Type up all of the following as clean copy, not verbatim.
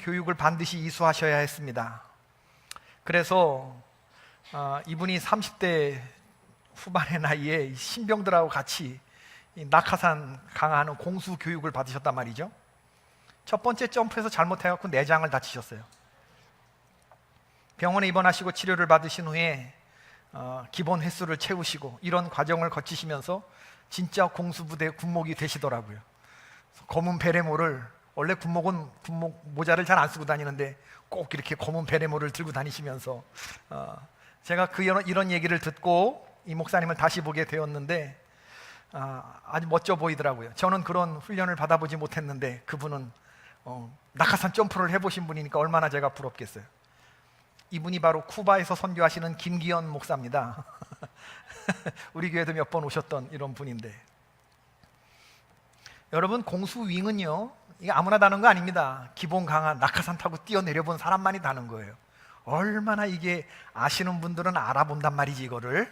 교육을 반드시 이수하셔야 했습니다. 그래서 이분이 30대 후반의 나이에 신병들하고 같이 이 낙하산 강화하는 공수 교육을 받으셨단 말이죠. 첫 번째 점프에서 잘못해갖고 내장을 다치셨어요. 병원에 입원하시고 치료를 받으신 후에 기본 횟수를 채우시고 이런 과정을 거치시면서 진짜 공수부대 군목이 되시더라고요. 검은 베레모를, 원래 군목은 군목 모자를 잘 안 쓰고 다니는데 꼭 이렇게 검은 베레모를 들고 다니시면서 제가 이런 얘기를 듣고 이 목사님을 다시 보게 되었는데 아주 멋져 보이더라고요. 저는 그런 훈련을 받아보지 못했는데 그분은 낙하산 점프를 해보신 분이니까 얼마나 제가 부럽겠어요. 이분이 바로 쿠바에서 선교하시는 김기현 목사입니다. 우리 교회도 몇 번 오셨던 이런 분인데, 여러분, 공수윙은요 이게 아무나 다는 거 아닙니다. 기본 강한 낙하산 타고 뛰어내려본 사람만이 다는 거예요. 얼마나 이게 아시는 분들은 알아본단 말이지 이거를.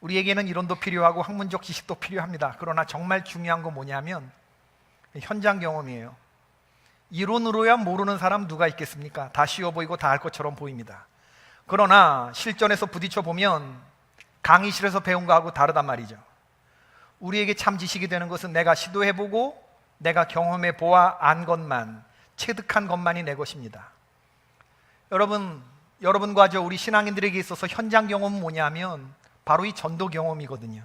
우리에게는 이론도 필요하고 학문적 지식도 필요합니다. 그러나 정말 중요한 건 뭐냐면 현장 경험이에요. 이론으로야 모르는 사람 누가 있겠습니까? 다 쉬워 보이고 다 알 것처럼 보입니다. 그러나 실전에서 부딪혀 보면 강의실에서 배운 거하고 다르단 말이죠. 우리에게 참 지식이 되는 것은 내가 시도해보고 내가 경험해 보아 안 것만, 체득한 것만이 내 것입니다. 여러분과 우리 신앙인들에게 있어서 현장 경험은 뭐냐면 바로 이 전도 경험이거든요.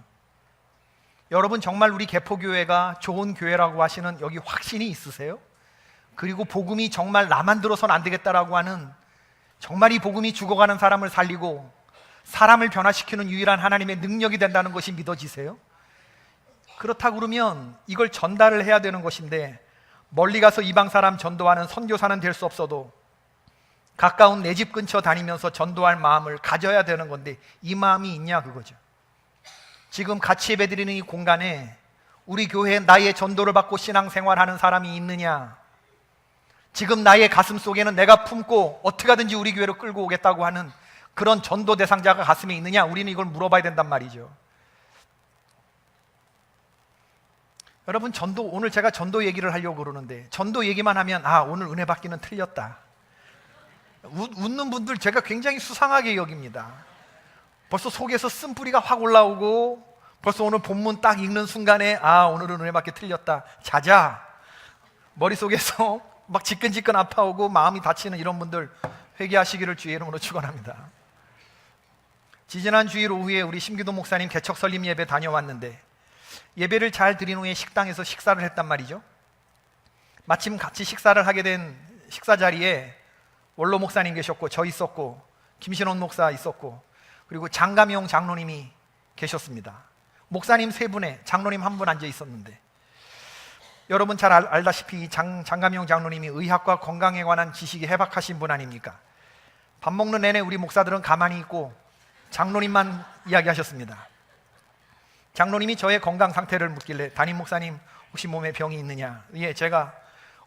여러분 정말 우리 개포교회가 좋은 교회라고 하시는 여기 확신이 있으세요? 그리고 복음이 정말 나만 들어서는 안 되겠다라고 하는, 정말 이 복음이 죽어가는 사람을 살리고 사람을 변화시키는 유일한 하나님의 능력이 된다는 것이 믿어지세요? 그렇다고 그러면 이걸 전달을 해야 되는 것인데, 멀리 가서 이방 사람 전도하는 선교사는 될 수 없어도 가까운 내 집 근처 다니면서 전도할 마음을 가져야 되는 건데 이 마음이 있냐 그거죠. 지금 같이 예배드리는 이 공간에 우리 교회에 나의 전도를 받고 신앙생활하는 사람이 있느냐, 지금 나의 가슴 속에는 내가 품고 어떻게 하든지 우리 교회로 끌고 오겠다고 하는 그런 전도 대상자가 가슴에 있느냐, 우리는 이걸 물어봐야 된단 말이죠. 여러분, 오늘 제가 전도 얘기를 하려고 그러는데 전도 얘기만 하면 오늘 은혜 받기는 틀렸다, 웃는 분들 제가 굉장히 수상하게 여깁니다. 벌써 속에서 쓴뿌리가 확 올라오고 벌써 오늘 본문 딱 읽는 순간에 오늘은 은혜 받기 틀렸다, 자자. 머릿속에서 막 지끈지끈 아파오고 마음이 다치는 이런 분들 회개하시기를 주의 이름으로 축원합니다. 지지난 주일 오후에 우리 심기도 목사님 개척 설립 예배 다녀왔는데 예배를 잘 드린 후에 식당에서 식사를 했단 말이죠. 마침 같이 식사를 하게 된 식사 자리에 원로 목사님 계셨고 저 있었고 김신원 목사 있었고 그리고 장가명 장로님이 계셨습니다. 목사님 세 분에 장로님 한 분 앉아 있었는데, 여러분 잘 알다시피 장가명 장로님이 의학과 건강에 관한 지식이 해박하신 분 아닙니까? 밥 먹는 내내 우리 목사들은 가만히 있고 장로님만 이야기하셨습니다. 장로님이 저의 건강 상태를 묻길래 담임 목사님 혹시 몸에 병이 있느냐? 예, 제가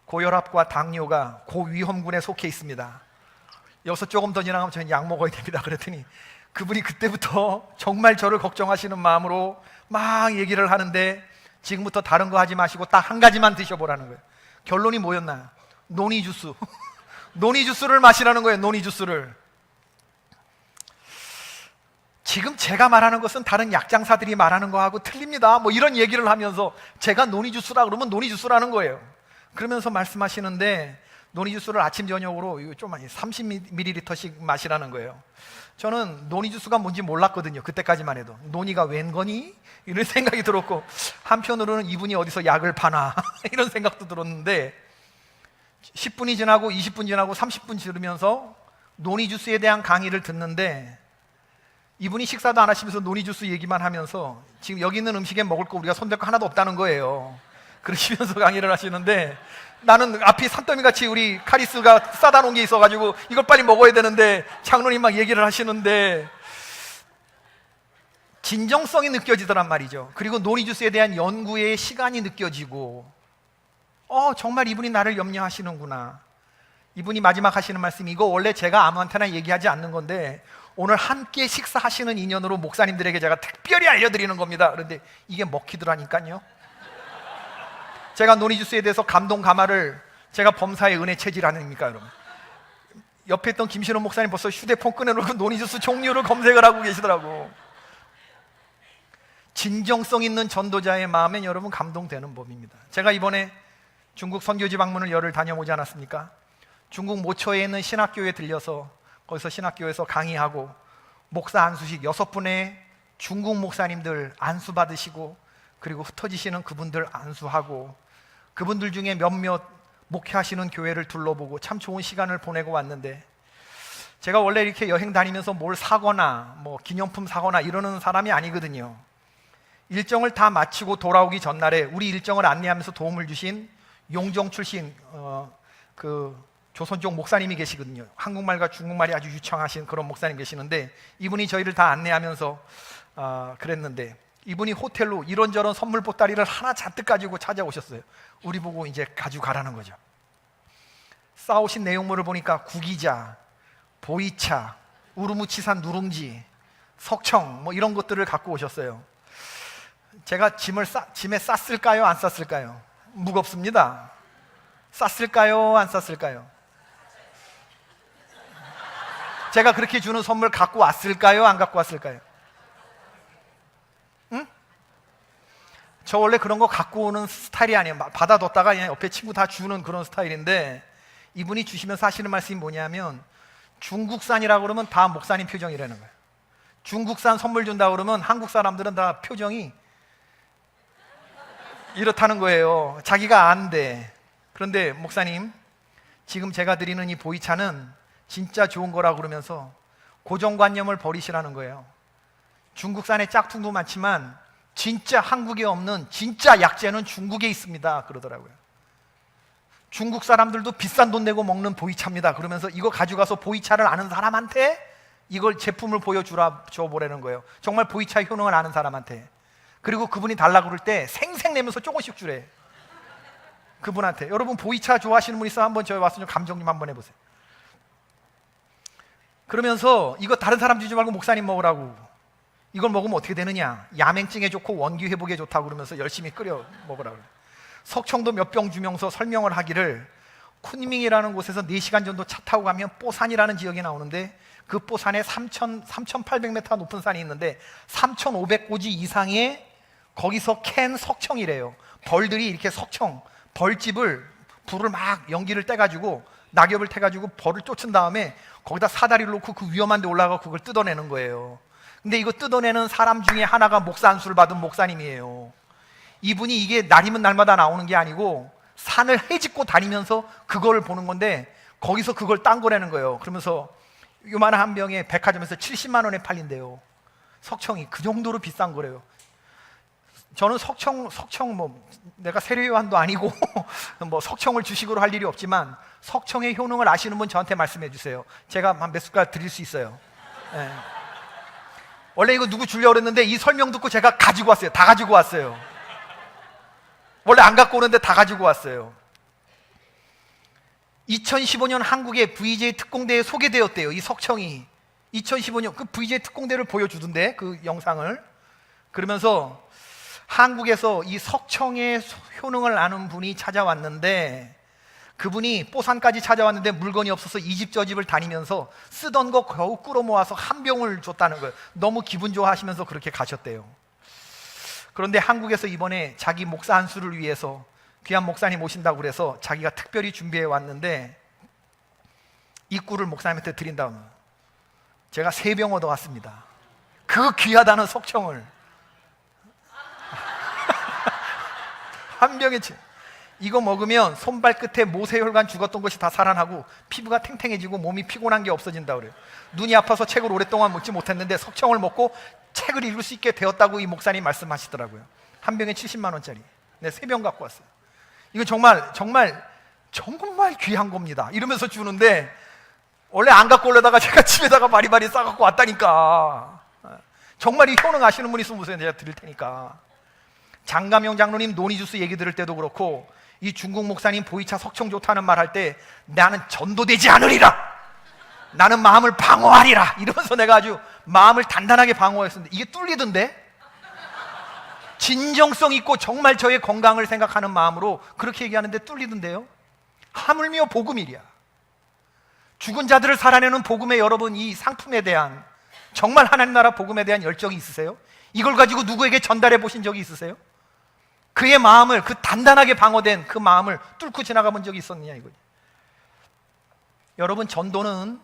고혈압과 당뇨가 고위험군에 속해 있습니다. 여기서 조금 더 지나가면 저는 약 먹어야 됩니다. 그랬더니 그분이 그때부터 정말 저를 걱정하시는 마음으로 막 얘기를 하는데, 지금부터 다른 거 하지 마시고 딱 한 가지만 드셔보라는 거예요. 결론이 뭐였나요? 노니 주스. 노니 주스를 마시라는 거예요. 노니 주스를. 지금 제가 말하는 것은 다른 약장사들이 말하는 거하고 틀립니다, 뭐 이런 얘기를 하면서 제가 노니 주스라 그러면 노니 주스라는 거예요. 그러면서 말씀하시는데 노니 주스를 아침 저녁으로 좀 30ml씩 마시라는 거예요. 저는 노니 주스가 뭔지 몰랐거든요. 그때까지만 해도 노니가 웬 거니? 이런 생각이 들었고, 한편으로는 이분이 어디서 약을 파나 이런 생각도 들었는데, 10분이 지나고 20분 지나고 30분 지르면서 노니 주스에 대한 강의를 듣는데, 이분이 식사도 안 하시면서 노니 주스 얘기만 하면서 지금 여기 있는 음식에 먹을 거 우리가 손댈 거 하나도 없다는 거예요. 그러시면서 강의를 하시는데, 나는 앞이 산더미같이 우리 카리스가 싸다 놓은 게 있어가지고 이걸 빨리 먹어야 되는데 장로님 막 얘기를 하시는데 진정성이 느껴지더란 말이죠. 그리고 노니 주스에 대한 연구의 시간이 느껴지고, 정말 이분이 나를 염려하시는구나. 이분이 마지막 하시는 말씀이, 이거 원래 제가 아무한테나 얘기하지 않는 건데 오늘 함께 식사하시는 인연으로 목사님들에게 제가 특별히 알려드리는 겁니다. 그런데 이게 먹히더라니까요. 제가 노니 주스에 대해서 감동 가마를 제가 범사의 은혜 체질 아닙니까 여러분? 옆에 있던 김신호 목사님 벌써 휴대폰 꺼내놓고 노니주스 종류를 검색을 하고 계시더라고. 진정성 있는 전도자의 마음엔 여러분 감동되는 법입니다. 제가 이번에 중국 선교지 방문을 열흘 다녀오지 않았습니까? 중국 모처에 있는 신학교에 들려서 거기서 신학교에서 강의하고 목사 안수식 6분의 중국 목사님들 안수 받으시고 그리고 흩어지시는 그분들 안수하고 그분들 중에 몇몇 목회하시는 교회를 둘러보고 참 좋은 시간을 보내고 왔는데, 제가 원래 이렇게 여행 다니면서 뭘 사거나 뭐 기념품 사거나 이러는 사람이 아니거든요. 일정을 다 마치고 돌아오기 전날에 우리 일정을 안내하면서 도움을 주신 용정 출신 그 조선족 목사님이 계시거든요. 한국말과 중국말이 아주 유창하신 그런 목사님 계시는데, 이분이 저희를 다 안내하면서 그랬는데, 이분이 호텔로 이런저런 선물 보따리를 하나 잔뜩 가지고 찾아오셨어요. 우리 보고 이제 가지고 가라는 거죠. 싸오신 내용물을 보니까 구기자, 보이차, 우르무치산 누룽지, 석청 뭐 이런 것들을 갖고 오셨어요. 제가 짐에 쌌을까요? 안 쌌을까요? 무겁습니다. 쌌을까요? 안 쌌을까요? 제가 그렇게 주는 선물 갖고 왔을까요? 안 갖고 왔을까요? 응? 저 원래 그런 거 갖고 오는 스타일이 아니에요. 받아뒀다가 그냥 옆에 친구 다 주는 그런 스타일인데, 이분이 주시면서 하시는 말씀이 뭐냐면, 중국산이라고 그러면 다 목사님 표정이라는 거예요. 중국산 선물 준다 그러면 한국 사람들은 다 표정이 이렇다는 거예요. 자기가 안 돼. 그런데 목사님, 지금 제가 드리는 이 보이차는 진짜 좋은 거라고 그러면서 고정관념을 버리시라는 거예요. 중국산의 짝퉁도 많지만 진짜 한국에 없는 진짜 약재는 중국에 있습니다 그러더라고요. 중국 사람들도 비싼 돈 내고 먹는 보이차입니다 그러면서 이거 가져가서 보이차를 아는 사람한테 이걸 제품을 줘보라는 거예요. 정말 보이차 효능을 아는 사람한테. 그리고 그분이 달라고 그럴 때 생색 내면서 조금씩 주래. 그분한테. 여러분 보이차 좋아하시는 분 있으면 한번 저희 와서 좀 감정 좀 한번 해보세요. 그러면서 이거 다른 사람 주지 말고 목사님 먹으라고. 이걸 먹으면 어떻게 되느냐, 야맹증에 좋고 원기 회복에 좋다고 그러면서 열심히 끓여 먹으라고. 석청도 몇 병 주면서 설명을 하기를, 쿤밍이라는 곳에서 4시간 정도 차 타고 가면 뽀산이라는 지역이 나오는데, 그 뽀산에 3,800m 높은 산이 있는데 3,500고지 이상의 거기서 캔 석청이래요. 벌들이 이렇게 석청 벌집을 불을 막 연기를 떼가지고 낙엽을 태가지고 벌을 쫓은 다음에 거기다 사다리를 놓고 그 위험한 데 올라가고 그걸 뜯어내는 거예요. 근데 이거 뜯어내는 사람 중에 하나가 목사 안수를 받은 목사님이에요. 이분이 이게 날이면 날마다 나오는 게 아니고 산을 헤집고 다니면서 그걸 보는 건데, 거기서 그걸 딴 거라는 거예요. 그러면서 요만한 한 병에 백화점에서 70만 원에 팔린대요. 석청이 그 정도로 비싼 거래요. 저는 석청 뭐 내가 세례요한도 아니고 뭐 석청을 주식으로 할 일이 없지만, 석청의 효능을 아시는 분 저한테 말씀해 주세요. 제가 한 몇 숟갈 드릴 수 있어요. 네. 원래 이거 누구 주려고 그랬는데 이 설명 듣고 제가 가지고 왔어요. 다 가지고 왔어요. 원래 안 갖고 오는데 다 가지고 왔어요. 2015년 한국의 VJ 특공대에 소개되었대요. 이 석청이 2015년 그 VJ 특공대를 보여주던데, 그 영상을. 그러면서 한국에서 이 석청의 효능을 아는 분이 찾아왔는데, 그분이 뽀산까지 찾아왔는데 물건이 없어서 이 집 저 집을 다니면서 쓰던 거 겨우 끌어 모아서 한 병을 줬다는 거예요. 너무 기분 좋아하시면서 그렇게 가셨대요. 그런데 한국에서 이번에 자기 목사 안수를 위해서 귀한 목사님 오신다고 그래서 자기가 특별히 준비해 왔는데, 이 꿀을 목사님한테 드린 다음 제가 3병 얻어왔습니다. 그 귀하다는 석청을 한 병에 이거 먹으면 손발 끝에 모세혈관 죽었던 것이 다 살아나고 피부가 탱탱해지고 몸이 피곤한 게 없어진다 그래요. 눈이 아파서 책을 오랫동안 먹지 못했는데 석청을 먹고 책을 읽을 수 있게 되었다고 이 목사님 말씀하시더라고요. 한 병에 70만 원짜리. 네, 3병 갖고 왔어요. 이거 정말 귀한 겁니다. 이러면서 주는데, 원래 안 갖고 오려다가 제가 집에다가 바리바리 싸갖고 왔다니까. 정말 이 효능 아시는 분 있으면 보세요. 제가 드릴 테니까. 장감영 장로님 노니주스 얘기 들을 때도 그렇고, 이 중국 목사님 보이차 석청 좋다는 말 할 때 나는 전도되지 않으리라, 나는 마음을 방어하리라 이러면서 내가 아주 마음을 단단하게 방어했었는데, 이게 뚫리던데? 진정성 있고 정말 저의 건강을 생각하는 마음으로 그렇게 얘기하는데 뚫리던데요? 하물며 복음이랴. 죽은 자들을 살아내는 복음의 여러분, 이 상품에 대한, 정말 하나님 나라 복음에 대한 열정이 있으세요? 이걸 가지고 누구에게 전달해 보신 적이 있으세요? 그의 마음을, 그 단단하게 방어된 그 마음을 뚫고 지나가 본 적이 있었느냐 이거예요. 여러분, 전도는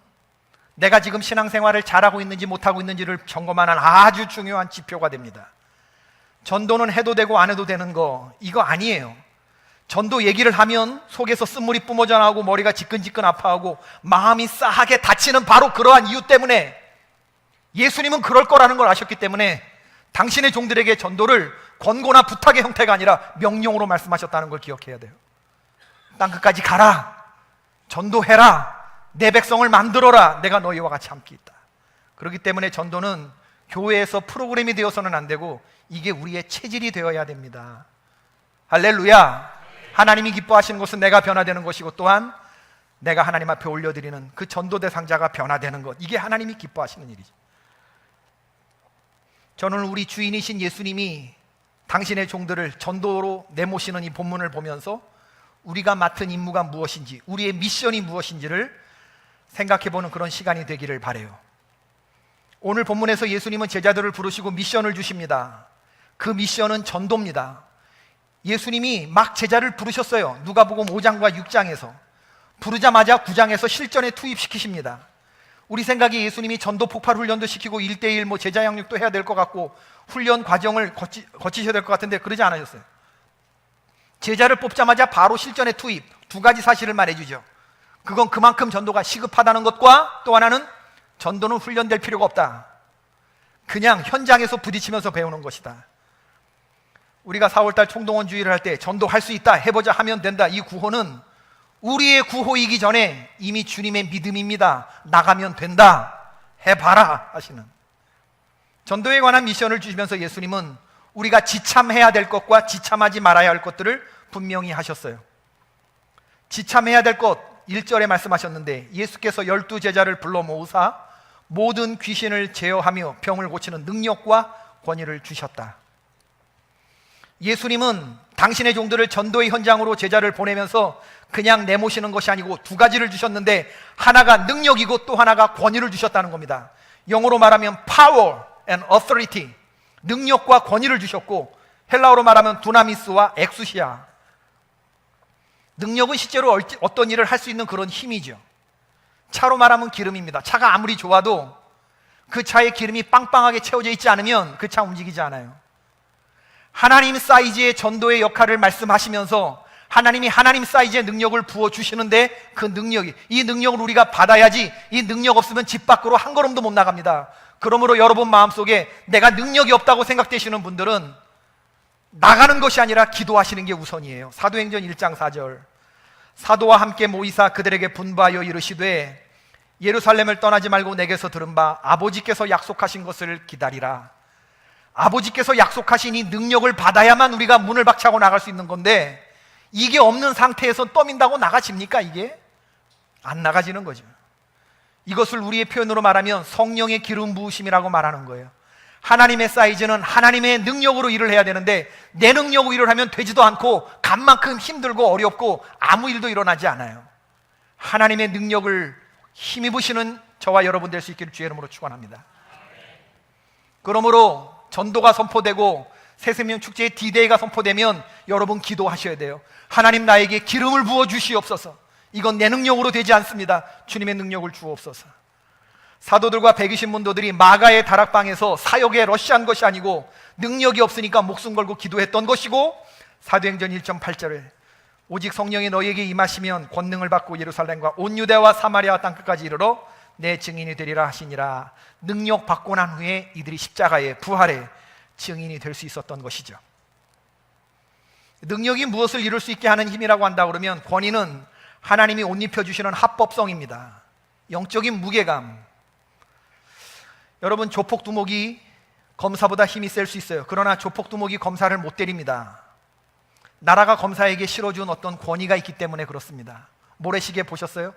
내가 지금 신앙생활을 잘하고 있는지 못하고 있는지를 점검하는 아주 중요한 지표가 됩니다. 전도는 해도 되고 안 해도 되는 거, 이거 아니에요. 전도 얘기를 하면 속에서 쓴물이 뿜어져 나오고 머리가 지끈지끈 아파하고 마음이 싸하게 다치는 바로 그러한 이유 때문에, 예수님은 그럴 거라는 걸 아셨기 때문에 당신의 종들에게 전도를 권고나 부탁의 형태가 아니라 명령으로 말씀하셨다는 걸 기억해야 돼요. 땅끝까지 가라, 전도해라, 내 백성을 만들어라, 내가 너희와 같이 함께 있다. 그렇기 때문에 전도는 교회에서 프로그램이 되어서는 안 되고 이게 우리의 체질이 되어야 됩니다. 할렐루야. 하나님이 기뻐하시는 것은 내가 변화되는 것이고, 또한 내가 하나님 앞에 올려드리는 그 전도 대상자가 변화되는 것, 이게 하나님이 기뻐하시는 일이죠. 저는 우리 주인이신 예수님이 당신의 종들을 전도로 내모시는 이 본문을 보면서 우리가 맡은 임무가 무엇인지, 우리의 미션이 무엇인지를 생각해보는 그런 시간이 되기를 바라요. 오늘 본문에서 예수님은 제자들을 부르시고 미션을 주십니다. 그 미션은 전도입니다. 예수님이 막 제자를 부르셨어요. 누가복음 5장과 6장에서 부르자마자 9장에서 실전에 투입시키십니다. 우리 생각에 예수님이 전도 폭발 훈련도 시키고 1:1 제자 양육도 해야 될 것 같고 훈련 과정을 거치셔야 될 것 같은데 그러지 않으셨어요. 제자를 뽑자마자 바로 실전에 투입. 두 가지 사실을 말해주죠. 그건 그만큼 전도가 시급하다는 것과, 또 하나는 전도는 훈련될 필요가 없다. 그냥 현장에서 부딪히면서 배우는 것이다. 우리가 4월달 총동원 주의를 할 때 전도할 수 있다, 해보자, 하면 된다, 이 구호는 우리의 구호이기 전에 이미 주님의 믿음입니다. 나가면 된다, 해봐라 하시는. 전도에 관한 미션을 주시면서 예수님은 우리가 지참해야 될 것과 지참하지 말아야 할 것들을 분명히 하셨어요. 지참해야 될 것 1절에 말씀하셨는데, 예수께서 12제자를 불러 모으사 모든 귀신을 제어하며 병을 고치는 능력과 권위를 주셨다. 예수님은 당신의 종들을 전도의 현장으로 제자를 보내면서 그냥 내모시는 것이 아니고 두 가지를 주셨는데, 하나가 능력이고 또 하나가 권위를 주셨다는 겁니다. 영어로 말하면 power and authority, 능력과 권위를 주셨고, 헬라어로 말하면 두나미스와 엑수시아. 능력은 실제로 어떤 일을 할 수 있는 그런 힘이죠. 차로 말하면 기름입니다. 차가 아무리 좋아도 그 차에 기름이 빵빵하게 채워져 있지 않으면 그 차 움직이지 않아요. 하나님 사이즈의 전도의 역할을 말씀하시면서 하나님이 하나님 사이즈의 능력을 부어주시는데, 그 능력이, 이 능력을 우리가 받아야지, 이 능력 없으면 집 밖으로 한 걸음도 못 나갑니다. 그러므로 여러분 마음속에 내가 능력이 없다고 생각되시는 분들은 나가는 것이 아니라 기도하시는 게 우선이에요. 사도행전 1장 4절, 사도와 함께 모이사 그들에게 분부하여 이르시되 예루살렘을 떠나지 말고 내게서 들은 바 아버지께서 약속하신 것을 기다리라. 아버지께서 약속하신 이 능력을 받아야만 우리가 문을 박차고 나갈 수 있는 건데, 이게 없는 상태에서 떠민다고 나가집니까? 이게 안 나가지는 거죠. 이것을 우리의 표현으로 말하면 성령의 기름 부으심이라고 말하는 거예요. 하나님의 사이즈는 하나님의 능력으로 일을 해야 되는데, 내 능력으로 일을 하면 되지도 않고 간만큼 힘들고 어렵고 아무 일도 일어나지 않아요. 하나님의 능력을 힘입으시는 저와 여러분 될 수 있기를 주의 이름으로 축원합니다. 그러므로 전도가 선포되고 새생명 축제의 D-Day가 선포되면 여러분 기도하셔야 돼요. 하나님, 나에게 기름을 부어 주시옵소서. 이건 내 능력으로 되지 않습니다. 주님의 능력을 주옵소서. 사도들과 120문도들이 마가의 다락방에서 사역에 러시한 것이 아니고 능력이 없으니까 목숨 걸고 기도했던 것이고, 사도행전 1.8절에 오직 성령이 너희에게 임하시면 권능을 받고 예루살렘과 온 유대와 사마리아 땅끝까지 이르러 내 증인이 되리라 하시니라. 능력 받고 난 후에 이들이 십자가에 부활에 증인이 될 수 있었던 것이죠. 능력이 무엇을 이룰 수 있게 하는 힘이라고 한다 그러면, 권위는 하나님이 옷 입혀주시는 합법성입니다. 영적인 무게감. 여러분, 조폭두목이 검사보다 힘이 셀 수 있어요. 그러나 조폭두목이 검사를 못 때립니다. 나라가 검사에게 실어준 어떤 권위가 있기 때문에 그렇습니다. 모래시계 보셨어요?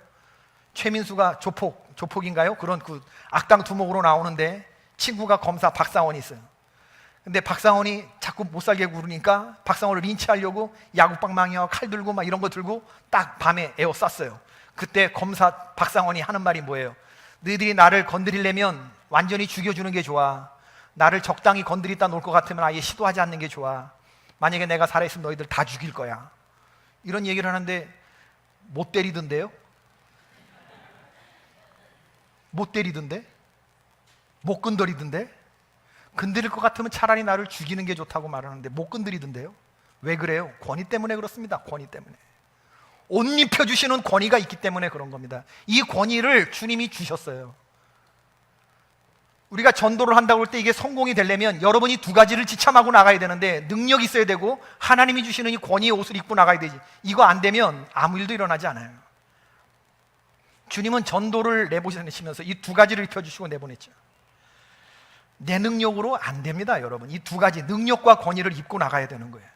최민수가 조폭인가요? 그런 그 악당 두목으로 나오는데 친구가 검사 박사원이 있어요. 근데 박상원이 자꾸 못 살게 구르니까 박상원을 린치하려고 야구방망이와 칼 들고 막 이런 거 들고 딱 밤에 에워쌌어요. 그때 검사 박상원이 하는 말이 뭐예요? 너희들이 나를 건드리려면 완전히 죽여주는 게 좋아. 나를 적당히 건드리다 놓을 것 같으면 아예 시도하지 않는 게 좋아. 만약에 내가 살아있으면 너희들 다 죽일 거야. 이런 얘기를 하는데 못 때리던데요? 못 때리던데? 못 건드리던데? 건드릴 것 같으면 차라리 나를 죽이는 게 좋다고 말하는데 못 건드리던데요? 왜 그래요? 권위 때문에 그렇습니다. 권위 때문에. 옷 입혀주시는 권위가 있기 때문에 그런 겁니다. 이 권위를 주님이 주셨어요. 우리가 전도를 한다고 할 때 이게 성공이 되려면 여러분이 두 가지를 지참하고 나가야 되는데 능력이 있어야 되고 하나님이 주시는 이 권위의 옷을 입고 나가야 되지. 이거 안 되면 아무 일도 일어나지 않아요. 주님은 전도를 내보내시면서 이 두 가지를 입혀주시고 내보냈죠. 내 능력으로 안 됩니다, 여러분. 이 두 가지 능력과 권위를 입고 나가야 되는 거예요.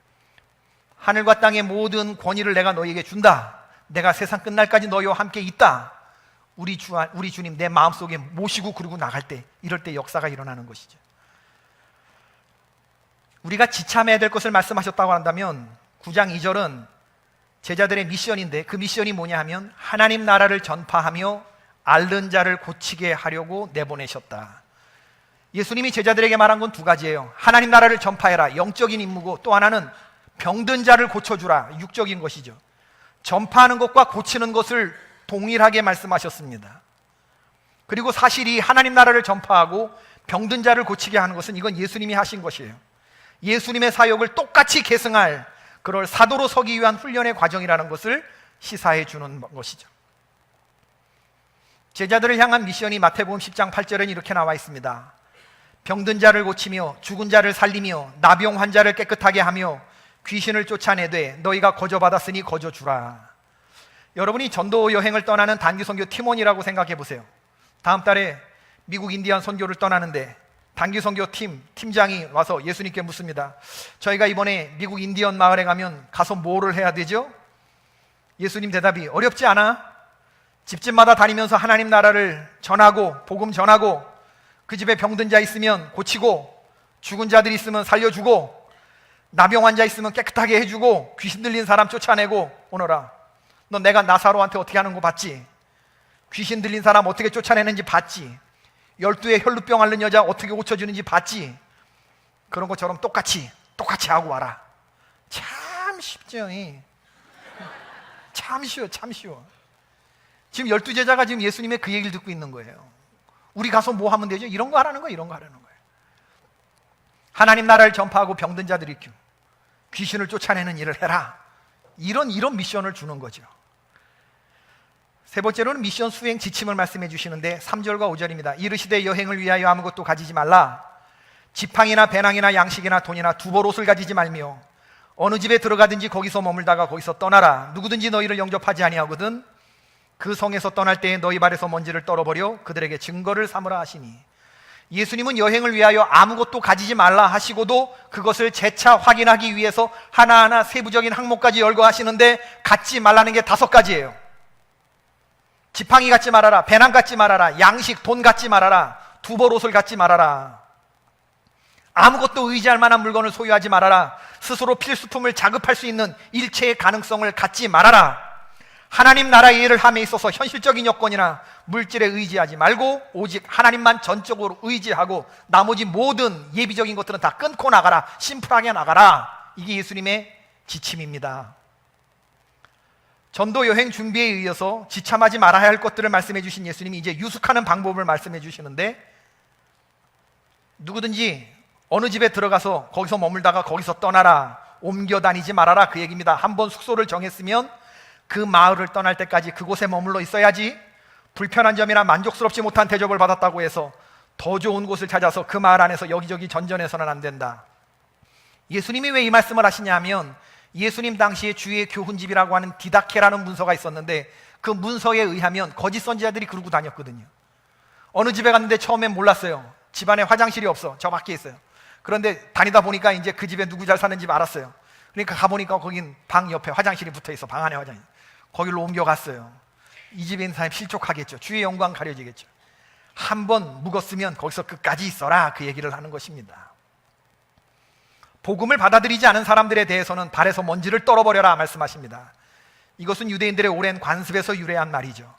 하늘과 땅의 모든 권위를 내가 너희에게 준다. 내가 세상 끝날까지 너희와 함께 있다. 우리 주님 내 마음속에 모시고 그러고 나갈 때, 이럴 때 역사가 일어나는 것이죠. 우리가 지참해야 될 것을 말씀하셨다고 한다면 9장 2절은 제자들의 미션인데, 그 미션이 뭐냐 하면 하나님 나라를 전파하며 앓는 자를 고치게 하려고 내보내셨다. 예수님이 제자들에게 말한 건 두 가지예요. 하나님 나라를 전파해라, 영적인 임무고, 또 하나는 병든 자를 고쳐주라, 육적인 것이죠. 전파하는 것과 고치는 것을 동일하게 말씀하셨습니다. 그리고 사실 이 하나님 나라를 전파하고 병든 자를 고치게 하는 것은 이건 예수님이 하신 것이에요. 예수님의 사역을 똑같이 계승할 그럴 사도로 서기 위한 훈련의 과정이라는 것을 시사해 주는 것이죠. 제자들을 향한 미션이 마태복음 10장 8절에는 이렇게 나와 있습니다. 병든 자를 고치며 죽은 자를 살리며 나병 환자를 깨끗하게 하며 귀신을 쫓아내되 너희가 거저받았으니 거저주라. 여러분이 전도 여행을 떠나는 단기 선교 팀원이라고 생각해 보세요. 다음 달에 미국 인디안 선교를 떠나는데 단기 선교 팀장이 와서 예수님께 묻습니다. 저희가 이번에 미국 인디언 마을에 가면 가서 뭐를 해야 되죠? 예수님 대답이 어렵지 않아. 집집마다 다니면서 하나님 나라를 전하고 복음 전하고 그 집에 병든 자 있으면 고치고 죽은 자들 있으면 살려주고 나병 환자 있으면 깨끗하게 해주고 귀신 들린 사람 쫓아내고 오너라. 너 내가 나사로한테 어떻게 하는 거 봤지? 귀신 들린 사람 어떻게 쫓아내는지 봤지? 12의 혈루병 앓는 여자 어떻게 고쳐주는지 봤지? 그런 것처럼 똑같이 하고 와라. 참 쉽죠. 참 쉬워. 지금 12제자가 지금 예수님의 그 얘기를 듣고 있는 거예요. 우리 가서 뭐 하면 되죠? 이런 거 하라는 거예요. 하나님 나라를 전파하고 병든 자들 일으키고 귀신을 쫓아내는 일을 해라. 이런 미션을 주는 거죠. 세 번째로는 미션 수행 지침을 말씀해 주시는데 3절과 5절입니다. 이르시되 여행을 위하여 아무것도 가지지 말라. 지팡이나 배낭이나 양식이나 돈이나 두벌 옷을 가지지 말며 어느 집에 들어가든지 거기서 머물다가 거기서 떠나라. 누구든지 너희를 영접하지 아니하거든 그 성에서 떠날 때에 너희 발에서 먼지를 떨어버려 그들에게 증거를 삼으라 하시니. 예수님은 여행을 위하여 아무것도 가지지 말라 하시고도 그것을 재차 확인하기 위해서 하나하나 세부적인 항목까지 열거하시는데 갖지 말라는 게 5가지예요. 지팡이 갖지 말아라, 배낭 갖지 말아라, 양식, 돈 갖지 말아라, 두벌 옷을 갖지 말아라, 아무것도 의지할 만한 물건을 소유하지 말아라, 스스로 필수품을 자급할 수 있는 일체의 가능성을 갖지 말아라. 하나님 나라의 일을 함에 있어서 현실적인 여건이나 물질에 의지하지 말고 오직 하나님만 전적으로 의지하고 나머지 모든 예비적인 것들은 다 끊고 나가라. 심플하게 나가라. 이게 예수님의 지침입니다. 전도 여행 준비에 의해서 지참하지 말아야 할 것들을 말씀해 주신 예수님이 이제 유숙하는 방법을 말씀해 주시는데, 누구든지 어느 집에 들어가서 거기서 머물다가 거기서 떠나라, 옮겨 다니지 말아라, 그 얘기입니다. 한번 숙소를 정했으면 그 마을을 떠날 때까지 그곳에 머물러 있어야지, 불편한 점이나 만족스럽지 못한 대접을 받았다고 해서 더 좋은 곳을 찾아서 그 마을 안에서 여기저기 전전해서는 안 된다. 예수님이 왜 이 말씀을 하시냐 하면, 예수님 당시에 주의 교훈집이라고 하는 디다케라는 문서가 있었는데 그 문서에 의하면 거짓 선지자들이 그러고 다녔거든요. 어느 집에 갔는데 처음엔 몰랐어요. 집안에 화장실이 없어. 저 밖에 있어요. 그런데 다니다 보니까 이제 그 집에 누구 잘 사는 집 알았어요. 그러니까 가보니까 거긴 방 옆에 화장실이 붙어있어. 방 안에 화장실. 거기로 옮겨갔어요. 이 집에 있는 사람이 실족하겠죠. 주의 영광 가려지겠죠. 한번 묵었으면 거기서 끝까지 있어라, 그 얘기를 하는 것입니다. 복음을 받아들이지 않은 사람들에 대해서는 발에서 먼지를 떨어버려라 말씀하십니다. 이것은 유대인들의 오랜 관습에서 유래한 말이죠.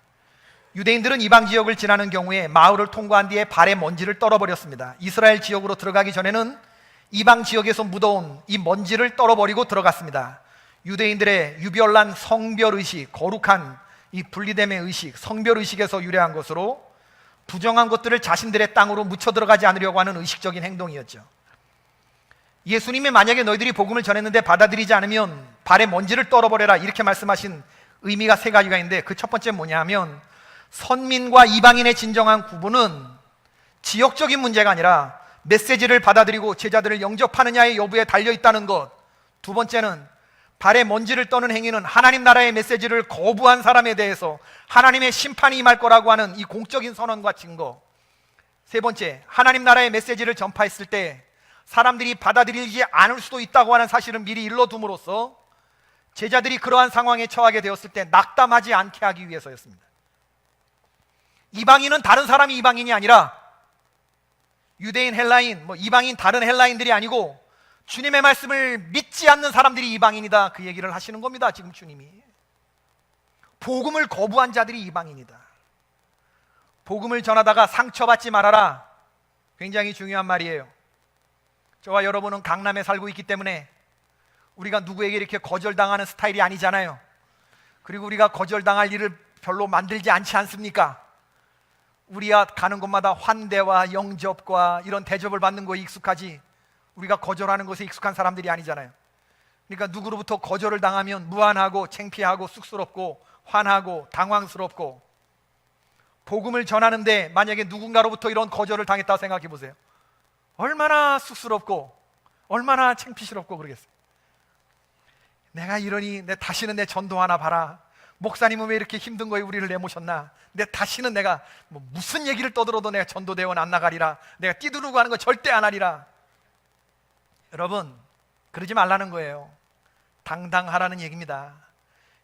유대인들은 이방 지역을 지나는 경우에 마을을 통과한 뒤에 발에 먼지를 떨어버렸습니다. 이스라엘 지역으로 들어가기 전에는 이방 지역에서 묻어온 이 먼지를 떨어버리고 들어갔습니다. 유대인들의 유별난 성별의식, 거룩한 이 분리됨의 의식, 성별의식에서 유래한 것으로 부정한 것들을 자신들의 땅으로 묻혀 들어가지 않으려고 하는 의식적인 행동이었죠. 예수님이 만약에 너희들이 복음을 전했는데 받아들이지 않으면 발에 먼지를 떨어버려라 이렇게 말씀하신 의미가 세 가지가 있는데, 그 첫 번째 뭐냐 하면 선민과 이방인의 진정한 구분은 지역적인 문제가 아니라 메시지를 받아들이고 제자들을 영접하느냐의 여부에 달려있다는 것. 두 번째는 발에 먼지를 떠는 행위는 하나님 나라의 메시지를 거부한 사람에 대해서 하나님의 심판이 임할 거라고 하는 이 공적인 선언과 증거. 세 번째, 하나님 나라의 메시지를 전파했을 때 사람들이 받아들이지 않을 수도 있다고 하는 사실을 미리 일러둠으로써 제자들이 그러한 상황에 처하게 되었을 때 낙담하지 않게 하기 위해서였습니다. 이방인은 다른 사람이 이방인이 아니라 유대인, 헬라인, 이방인, 다른 헬라인들이 아니고 주님의 말씀을 믿지 않는 사람들이 이방인이다, 그 얘기를 하시는 겁니다. 지금 주님이 복음을 거부한 자들이 이방인이다. 복음을 전하다가 상처받지 말아라, 굉장히 중요한 말이에요. 저와 여러분은 강남에 살고 있기 때문에 우리가 누구에게 이렇게 거절당하는 스타일이 아니잖아요. 그리고 우리가 거절당할 일을 별로 만들지 않지 않습니까? 우리가 가는 곳마다 환대와 영접과 이런 대접을 받는 거에 익숙하지, 우리가 거절하는 것에 익숙한 사람들이 아니잖아요. 그러니까 누구로부터 거절을 당하면 무안하고 창피하고 쑥스럽고 화나고 당황스럽고, 복음을 전하는데 만약에 누군가로부터 이런 거절을 당했다고 생각해 보세요. 얼마나 쑥스럽고 얼마나 창피스럽고 그러겠어요. 내가 이러니 내 다시는 내 전도 하나 봐라. 목사님은 왜 이렇게 힘든 거에 우리를 내모셨나? 내 다시는 내가 무슨 얘기를 떠들어도 내가 전도대원 안 나가리라. 내가 뛰두르고 하는 거 절대 안 하리라. 여러분, 그러지 말라는 거예요. 당당하라는 얘기입니다.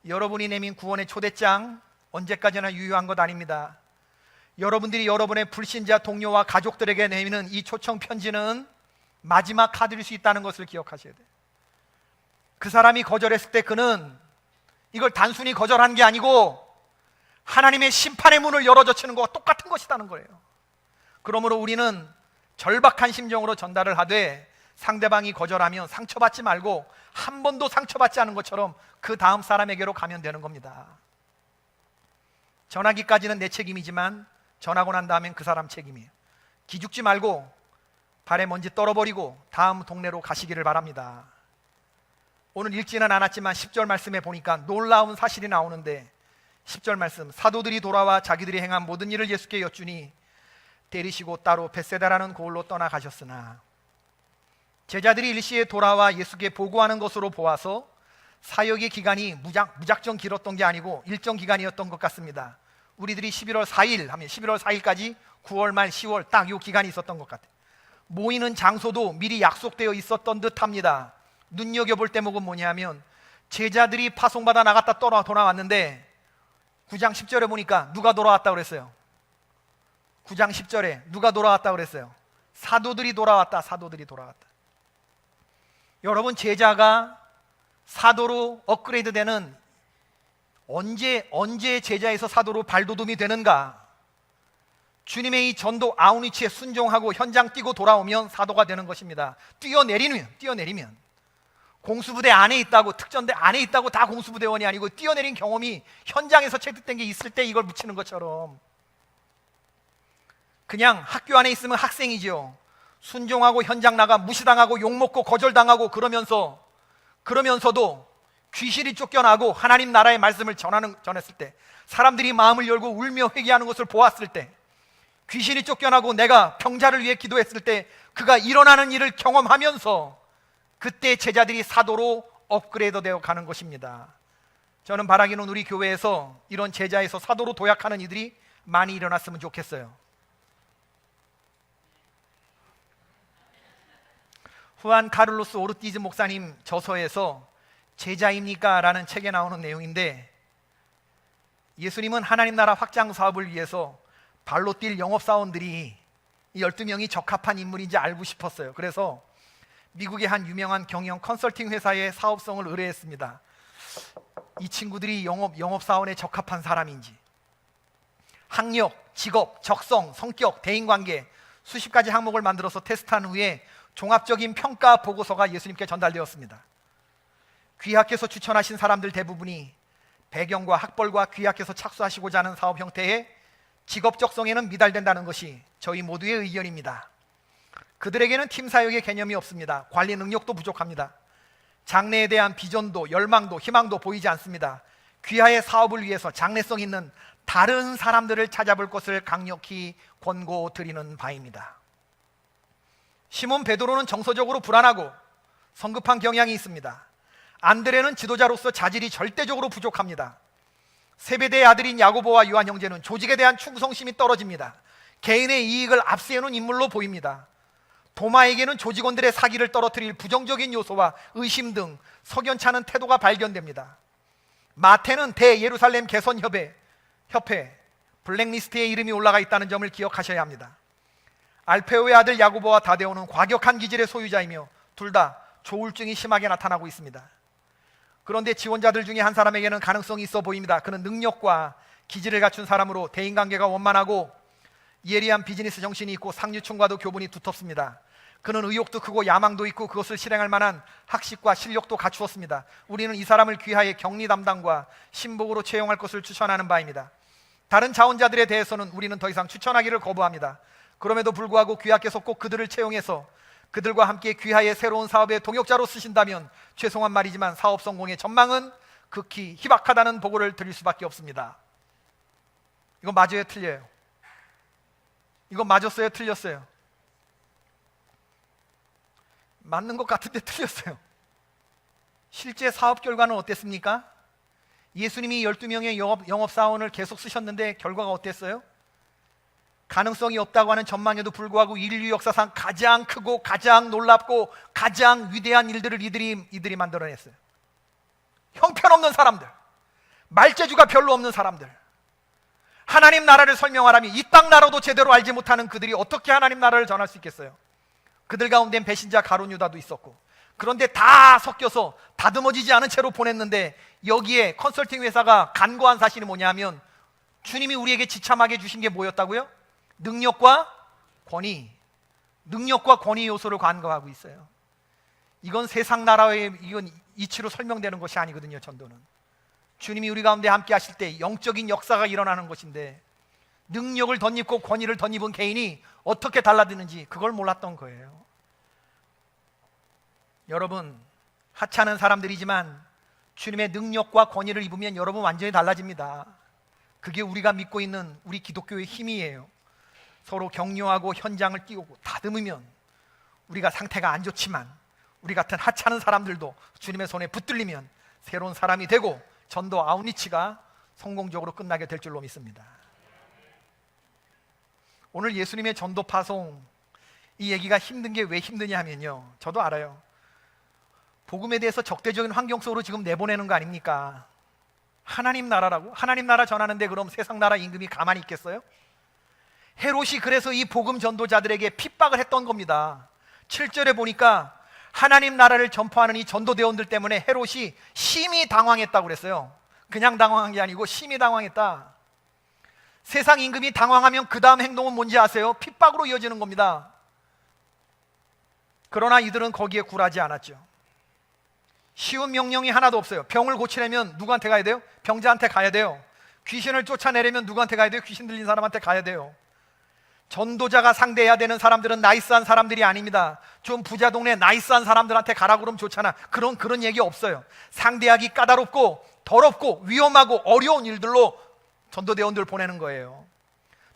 여러분이 내민 구원의 초대장 언제까지나 유효한 것 아닙니다. 여러분들이 여러분의 불신자 동료와 가족들에게 내미는 이 초청 편지는 마지막 카드일 수 있다는 것을 기억하셔야 돼요. 그 사람이 거절했을 때 그는 이걸 단순히 거절한 게 아니고 하나님의 심판의 문을 열어젖히는 것과 똑같은 것이라는 거예요. 그러므로 우리는 절박한 심정으로 전달을 하되 상대방이 거절하면 상처받지 말고 한 번도 상처받지 않은 것처럼 그 다음 사람에게로 가면 되는 겁니다. 전하기까지는 내 책임이지만 전하고 난 다음엔 그 사람 책임이에요. 기죽지 말고 발에 먼지 떨어버리고 다음 동네로 가시기를 바랍니다. 오늘 읽지는 않았지만 10절 말씀에 보니까 놀라운 사실이 나오는데, 10절 말씀, 사도들이 돌아와 자기들이 행한 모든 일을 예수께 여쭈니 데리시고 따로 벳세다라는 고을로 떠나가셨으나, 제자들이 일시에 돌아와 예수께 보고하는 것으로 보아서 사역의 기간이 무작정 길었던 게 아니고 일정 기간이었던 것 같습니다. 우리들이 11월 4일 하면 11월 4일까지 9월 말 10월 딱 이 기간이 있었던 것 같아요. 모이는 장소도 미리 약속되어 있었던 듯 합니다. 눈여겨볼 대목은 뭐냐면 제자들이 파송받아 나갔다 돌아왔는데 9장 10절에 보니까 누가 돌아왔다고 그랬어요? 9장 10절에 누가 돌아왔다고 그랬어요? 사도들이 돌아왔다. 사도들이 돌아왔다. 여러분, 제자가 사도로 업그레이드 되는 언제 제자에서 사도로 발돋움이 되는가? 주님의 이 전도 아웃리치에 순종하고 현장 뛰고 돌아오면 사도가 되는 것입니다. 뛰어내리면 공수부대 안에 있다고, 특전대 안에 있다고 다 공수부대원이 아니고 뛰어내린 경험이 현장에서 체득된 게 있을 때 이걸 묻히는 것처럼, 그냥 학교 안에 있으면 학생이죠. 순종하고 현장 나가 무시당하고 욕먹고 거절당하고 그러면서도 귀신이 쫓겨나고 하나님 나라의 말씀을 전했을 때, 사람들이 마음을 열고 울며 회개하는 것을 보았을 때, 귀신이 쫓겨나고 내가 병자를 위해 기도했을 때 그가 일어나는 일을 경험하면서 그때 제자들이 사도로 업그레이드 되어 가는 것입니다. 저는 바라기는 우리 교회에서 이런 제자에서 사도로 도약하는 이들이 많이 일어났으면 좋겠어요. 후안 카를로스 오르티즈 목사님 저서에서 제자입니까? 라는 책에 나오는 내용인데, 예수님은 하나님 나라 확장 사업을 위해서 발로 뛸 영업사원들이 이 12명이 적합한 인물인지 알고 싶었어요. 그래서 미국의 한 유명한 경영 컨설팅 회사의 사업성을 의뢰했습니다. 이 친구들이 영업사원에 적합한 사람인지, 학력, 직업, 적성, 성격, 대인관계 수십 가지 항목을 만들어서 테스트한 후에 종합적인 평가 보고서가 예수님께 전달되었습니다. 귀하께서 추천하신 사람들 대부분이 배경과 학벌과 귀하께서 착수하시고자 하는 사업 형태의 직업 적성에는 미달된다는 것이 저희 모두의 의견입니다. 그들에게는 팀 사역의 개념이 없습니다. 관리 능력도 부족합니다. 장래에 대한 비전도 열망도 희망도 보이지 않습니다. 귀하의 사업을 위해서 장래성 있는 다른 사람들을 찾아볼 것을 강력히 권고드리는 바입니다. 시몬 베드로는 정서적으로 불안하고 성급한 경향이 있습니다. 안드레는 지도자로서 자질이 절대적으로 부족합니다. 세베대의 아들인 야고보와 요한 형제는 조직에 대한 충성심이 떨어집니다. 개인의 이익을 앞세우는 인물로 보입니다. 도마에게는 조직원들의 사기를 떨어뜨릴 부정적인 요소와 의심 등 석연찮은 태도가 발견됩니다. 마태는 대예루살렘 개선협회 블랙리스트에 이름이 올라가 있다는 점을 기억하셔야 합니다. 알페오의 아들 야고보와 다데오는 과격한 기질의 소유자이며 둘 다 조울증이 심하게 나타나고 있습니다. 그런데 지원자들 중에 한 사람에게는 가능성이 있어 보입니다. 그는 능력과 기질을 갖춘 사람으로 대인관계가 원만하고 예리한 비즈니스 정신이 있고 상류층과도 교분이 두텁습니다. 그는 의욕도 크고 야망도 있고 그것을 실행할 만한 학식과 실력도 갖추었습니다. 우리는 이 사람을 귀하의 격리 담당과 신복으로 채용할 것을 추천하는 바입니다. 다른 자원자들에 대해서는 우리는 더 이상 추천하기를 거부합니다. 그럼에도 불구하고 귀하께서 꼭 그들을 채용해서 그들과 함께 귀하의 새로운 사업의 동역자로 쓰신다면 죄송한 말이지만 사업 성공의 전망은 극히 희박하다는 보고를 드릴 수밖에 없습니다. 이거 맞아요, 틀려요? 이거 맞았어요, 틀렸어요? 맞는 것 같은데 틀렸어요. 실제 사업 결과는 어땠습니까? 예수님이 12명의 영업사원을 계속 쓰셨는데 결과가 어땠어요? 가능성이 없다고 하는 전망에도 불구하고 인류 역사상 가장 크고 가장 놀랍고 가장 위대한 일들을 이들이 만들어냈어요. 형편없는 사람들, 말재주가 별로 없는 사람들, 하나님 나라를 설명하라면 이 땅 나라도 제대로 알지 못하는 그들이 어떻게 하나님 나라를 전할 수 있겠어요? 그들 가운데는 배신자 가룟 유다도 있었고, 그런데 다 섞여서 다듬어지지 않은 채로 보냈는데 여기에 컨설팅 회사가 간과한 사실이 뭐냐면 주님이 우리에게 지참하게 주신 게 뭐였다고요? 능력과 권위, 능력과 권위 요소를 간과하고 있어요. 이건 세상 나라의 이치로 설명되는 것이 아니거든요. 전도는 주님이 우리 가운데 함께 하실 때 영적인 역사가 일어나는 것인데, 능력을 덧입고 권위를 덧입은 개인이 어떻게 달라지는지 그걸 몰랐던 거예요. 여러분, 하찮은 사람들이지만 주님의 능력과 권위를 입으면 여러분 완전히 달라집니다. 그게 우리가 믿고 있는 우리 기독교의 힘이에요. 서로 격려하고 현장을 띄우고 다듬으면 우리가 상태가 안 좋지만 우리 같은 하찮은 사람들도 주님의 손에 붙들리면 새로운 사람이 되고 전도 아웃리치가 성공적으로 끝나게 될 줄로 믿습니다. 오늘 예수님의 전도 파송, 이 얘기가 힘든 게 왜 힘드냐 하면요, 저도 알아요. 복음에 대해서 적대적인 환경 속으로 지금 내보내는 거 아닙니까? 하나님 나라라고? 하나님 나라 전하는데 그럼 세상 나라 임금이 가만히 있겠어요? 헤롯이 그래서 이 복음 전도자들에게 핍박을 했던 겁니다. 7절에 보니까 하나님 나라를 전파하는 이 전도대원들 때문에 헤롯이 심히 당황했다고 그랬어요. 그냥 당황한 게 아니고 심히 당황했다. 세상 임금이 당황하면 그 다음 행동은 뭔지 아세요? 핍박으로 이어지는 겁니다. 그러나 이들은 거기에 굴하지 않았죠. 쉬운 명령이 하나도 없어요. 병을 고치려면 누구한테 가야 돼요? 병자한테 가야 돼요. 귀신을 쫓아내려면 누구한테 가야 돼요? 귀신 들린 사람한테 가야 돼요. 전도자가 상대해야 되는 사람들은 나이스한 사람들이 아닙니다. 좀 부자 동네 나이스한 사람들한테 가라고 그러면 좋잖아. 그런 얘기 없어요. 상대하기 까다롭고 더럽고 위험하고 어려운 일들로 전도대원들 보내는 거예요.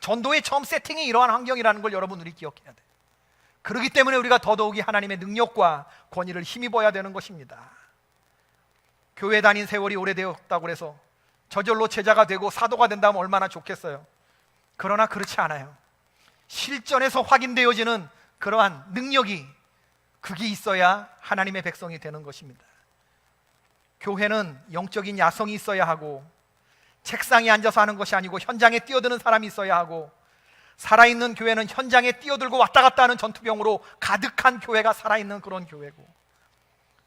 전도의 처음 세팅이 이러한 환경이라는 걸 여러분들이 기억해야 돼요. 그렇기 때문에 우리가 더더욱이 하나님의 능력과 권위를 힘입어야 되는 것입니다. 교회 다닌 세월이 오래되었다고 해서 저절로 제자가 되고 사도가 된다면 얼마나 좋겠어요. 그러나 그렇지 않아요. 실전에서 확인되어지는 그러한 능력이, 그게 있어야 하나님의 백성이 되는 것입니다. 교회는 영적인 야성이 있어야 하고 책상에 앉아서 하는 것이 아니고 현장에 뛰어드는 사람이 있어야 하고 살아있는 교회는 현장에 뛰어들고 왔다 갔다 하는 전투병으로 가득한 교회가 살아있는 그런 교회고,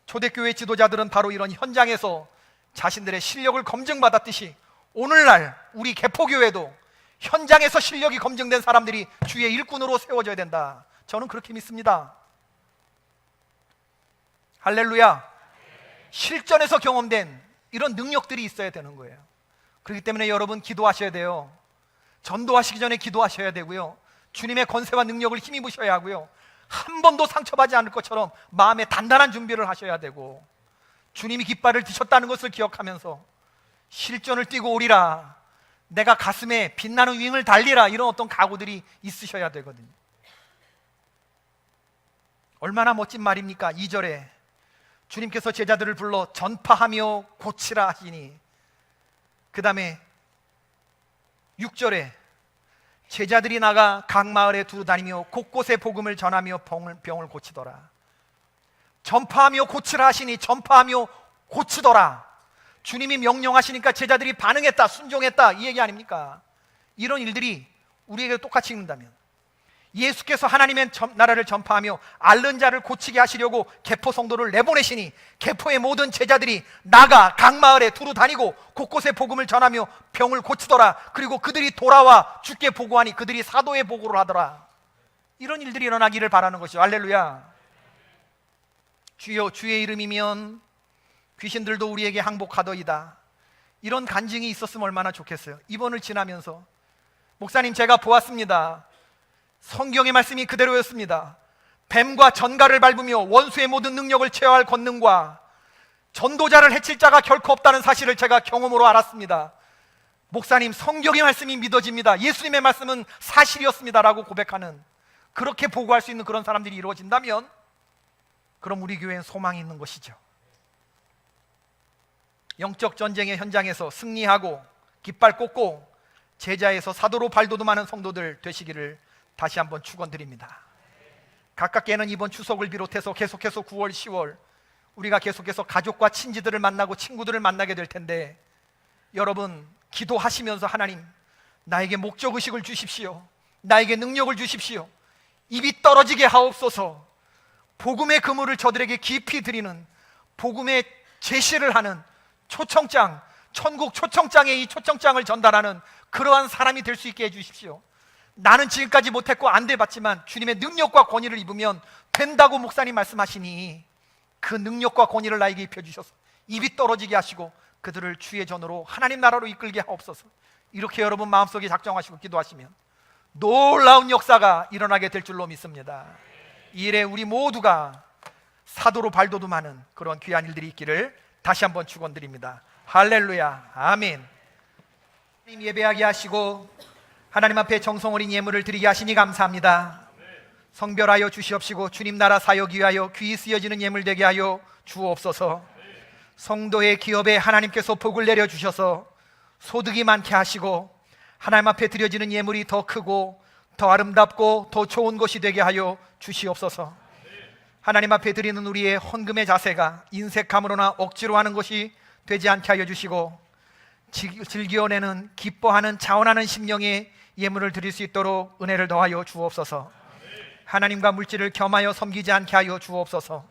초대교회 지도자들은 바로 이런 현장에서 자신들의 실력을 검증받았듯이 오늘날 우리 개포교회도 현장에서 실력이 검증된 사람들이 주의 일꾼으로 세워져야 된다. 저는 그렇게 믿습니다. 할렐루야. 실전에서 경험된 이런 능력들이 있어야 되는 거예요. 그렇기 때문에 여러분 기도하셔야 돼요. 전도하시기 전에 기도하셔야 되고요, 주님의 권세와 능력을 힘입으셔야 하고요, 한 번도 상처받지 않을 것처럼 마음에 단단한 준비를 하셔야 되고, 주님이 깃발을 드셨다는 것을 기억하면서 실전을 뛰고 오리라, 내가 가슴에 빛나는 윙을 달리라, 이런 어떤 각오들이 있으셔야 되거든요. 얼마나 멋진 말입니까? 2절에 주님께서 제자들을 불러 전파하며 고치라 하시니, 그 다음에 6절에 제자들이 나가 각 마을에 두루 다니며 곳곳에 복음을 전하며 병을 고치더라. 전파하며 고치라 하시니 전파하며 고치더라. 주님이 명령하시니까 제자들이 반응했다, 순종했다, 이 얘기 아닙니까? 이런 일들이 우리에게 똑같이 있는다면, 예수께서 하나님의 나라를 전파하며 앓는 자를 고치게 하시려고 개포 성도를 내보내시니 개포의 모든 제자들이 나가 각 마을에 두루 다니고 곳곳에 복음을 전하며 병을 고치더라. 그리고 그들이 돌아와 주께 보고하니 그들이 사도의 보고를 하더라. 이런 일들이 일어나기를 바라는 것이죠. 할렐루야. 주여, 주의 이름이면 귀신들도 우리에게 항복하더이다. 이런 간증이 있었으면 얼마나 좋겠어요. 이번을 지나면서 목사님, 제가 보았습니다. 성경의 말씀이 그대로였습니다. 뱀과 전갈을 밟으며 원수의 모든 능력을 제어할 권능과 전도자를 해칠 자가 결코 없다는 사실을 제가 경험으로 알았습니다. 목사님, 성경의 말씀이 믿어집니다. 예수님의 말씀은 사실이었습니다. 라고 고백하는, 그렇게 보고할 수 있는 그런 사람들이 이루어진다면, 그럼 우리 교회엔 소망이 있는 것이죠. 영적 전쟁의 현장에서 승리하고 깃발 꽂고 제자에서 사도로 발돋움하는 성도들 되시기를 다시 한번 축원드립니다. 가깝게는 이번 추석을 비롯해서 계속해서 9월, 10월 우리가 계속해서 가족과 친지들을 만나고 친구들을 만나게 될 텐데, 여러분 기도하시면서 하나님, 나에게 목적의식을 주십시오. 나에게 능력을 주십시오. 입이 떨어지게 하옵소서. 복음의 그물을 저들에게 깊이 드리는, 복음의 제시를 하는 초청장, 천국 초청장에 이 초청장을 전달하는 그러한 사람이 될 수 있게 해주십시오. 나는 지금까지 못했고 안 돼봤지만 주님의 능력과 권위를 입으면 된다고 목사님 말씀하시니, 그 능력과 권위를 나에게 입혀주셔서 입이 떨어지게 하시고 그들을 주의 전으로 하나님 나라로 이끌게 하옵소서. 이렇게 여러분 마음속에 작정하시고 기도하시면 놀라운 역사가 일어나게 될 줄로 믿습니다. 이 일에 우리 모두가 사도로 발돋움하는 그런 귀한 일들이 있기를 다시 한번 축원드립니다. 할렐루야. 아멘. 하나님 예배하게 하시고 하나님 앞에 정성 어린 예물을 드리게 하시니 감사합니다. 성별하여 주시옵시고 주님 나라 사역 위하여 귀히 쓰여지는 예물 되게 하여 주옵소서. 성도의 기업에 하나님께서 복을 내려주셔서 소득이 많게 하시고 하나님 앞에 드려지는 예물이 더 크고 더 아름답고 더 좋은 것이 되게 하여 주시옵소서. 하나님 앞에 드리는 우리의 헌금의 자세가 인색함으로나 억지로 하는 것이 되지 않게 하여 주시고, 즐겨내는 기뻐하는 자원하는 심령의 예물을 드릴 수 있도록 은혜를 더하여 주옵소서. 하나님과 물질을 겸하여 섬기지 않게 하여 주옵소서.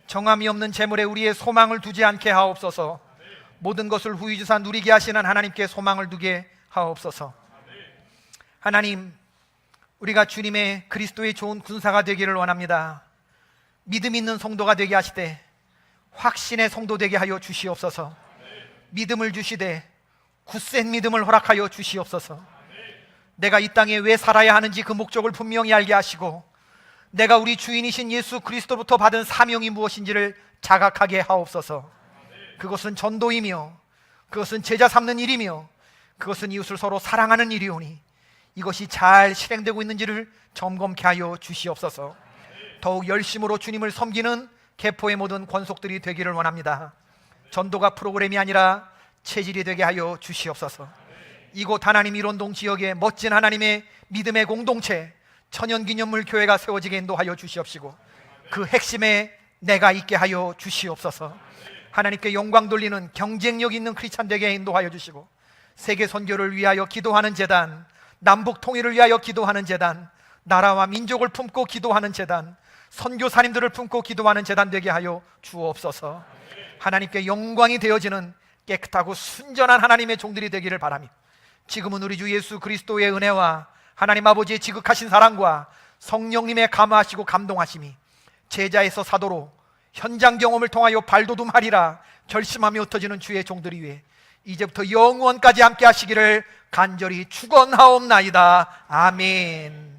정함이 없는 재물에 우리의 소망을 두지 않게 하옵소서. 모든 것을 후유주사 누리게 하시는 하나님께 소망을 두게 하옵소서. 하나님, 우리가 주님의 그리스도의 좋은 군사가 되기를 원합니다. 믿음 있는 성도가 되게 하시되 확신의 성도 되게 하여 주시옵소서. 믿음을 주시되 굳센 믿음을 허락하여 주시옵소서. 내가 이 땅에 왜 살아야 하는지 그 목적을 분명히 알게 하시고, 내가 우리 주인이신 예수 그리스도로부터 받은 사명이 무엇인지를 자각하게 하옵소서. 그것은 전도이며 그것은 제자 삼는 일이며 그것은 이웃을 서로 사랑하는 일이오니 이것이 잘 실행되고 있는지를 점검케 하여 주시옵소서. 더욱 열심으로 주님을 섬기는 개포의 모든 권속들이 되기를 원합니다. 전도가 프로그램이 아니라 체질이 되게 하여 주시옵소서. 이곳 하나님 이론동 지역에 멋진 하나님의 믿음의 공동체 천연기념물 교회가 세워지게 인도하여 주시옵시고, 그 핵심에 내가 있게 하여 주시옵소서. 하나님께 영광 돌리는 경쟁력 있는 크리스찬 되게 인도하여 주시고, 세계 선교를 위하여 기도하는 재단, 남북 통일을 위하여 기도하는 재단, 나라와 민족을 품고 기도하는 재단, 선교사님들을 품고 기도하는 재단 되게 하여 주옵소서. 하나님께 영광이 되어지는 깨끗하고 순전한 하나님의 종들이 되기를 바랍니다. 지금은 우리 주 예수 그리스도의 은혜와 하나님 아버지의 지극하신 사랑과 성령님의 감화하시고 감동하심이 제자에서 사도로 현장 경험을 통하여 발돋움하리라 결심하며 흩어지는 주의 종들이 위해 이제부터 영원까지 함께 하시기를 간절히 축원하옵나이다. 아멘.